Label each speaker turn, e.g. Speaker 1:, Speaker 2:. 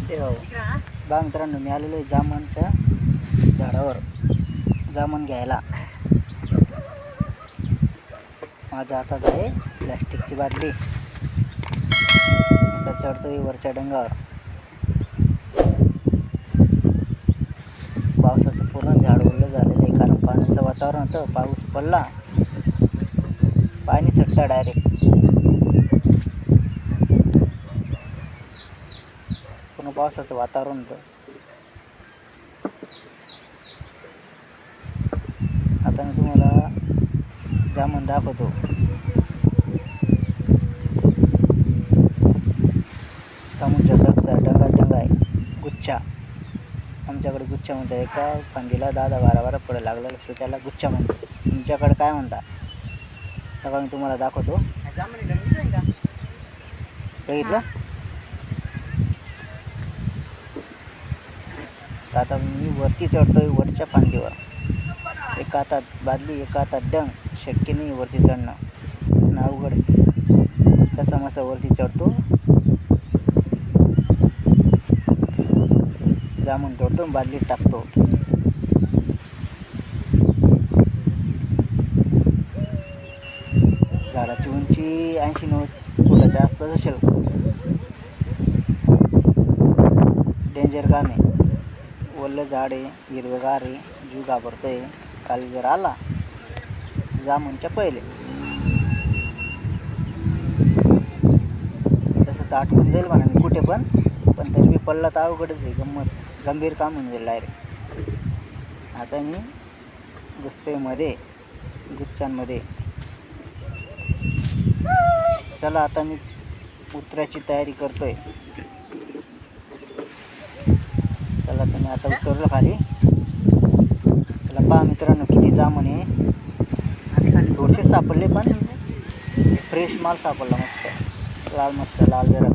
Speaker 1: बा मित्रांनो, मी आलेलो आहे जामनच्या झाडावर जामन घ्यायला. माझ्या हातात आहे प्लॅस्टिकची बादली. आता चढतोय वरच्या डोंगरावर. पावसाचं पूर्ण झाड ओलं झालेलं आहे, कारण पाण्याचं वातावरण होतं. पाऊस पडला, पाणी सटतं डायरेक्ट. पूर्ण पावसाचं वातावरण होतं. आता मी तुम्हाला जामून दाखवतो. जामूनच्या डंगा आहे, गुच्छा. आमच्याकडे गुच्छा म्हणतात. एका फांदीला 10-12 फळं लागलेलं असतं, त्याला गुच्छा म्हणतात. तुमच्याकडे काय म्हणता बघा, मी तुम्हाला दाखवतो. बघितलं? आता मी वरती चढतोय, वरच्या फांदीवर. एका हातात बादली, एका हातात डंग. शक्य नाही वरती चढणं, पण अवघड आहे. कसा मसा वरती चढतो, जामून तोडतो, बादलीत टाकतो. झाडाची उंची 80-90 फुटाच्या आसपास असेल. डेंजर काम आहे. वल्लं झाड आहे, हिरवेगार आहे, जीव घाबरतोय. खाली जर आला जामूनच्या पहिले तसं तर अटकून जाईल म्हणा मी कुठे पण तरी मी पडला तर अवघडच आहे. गंभीर काम होऊन जाईल डायरेक्ट. आता मी घुसतोय मध्ये गुच्छांमध्ये. चला, आता मी उतरायची तयारी करतोय. चला, तर मी आता उतरलो खाली. चला पहा मित्रांनो, किती जामून आहे. थोडेसे सापडले, पण फ्रेश माल सापडला. मस्त लाल, मस्त लाल जरा.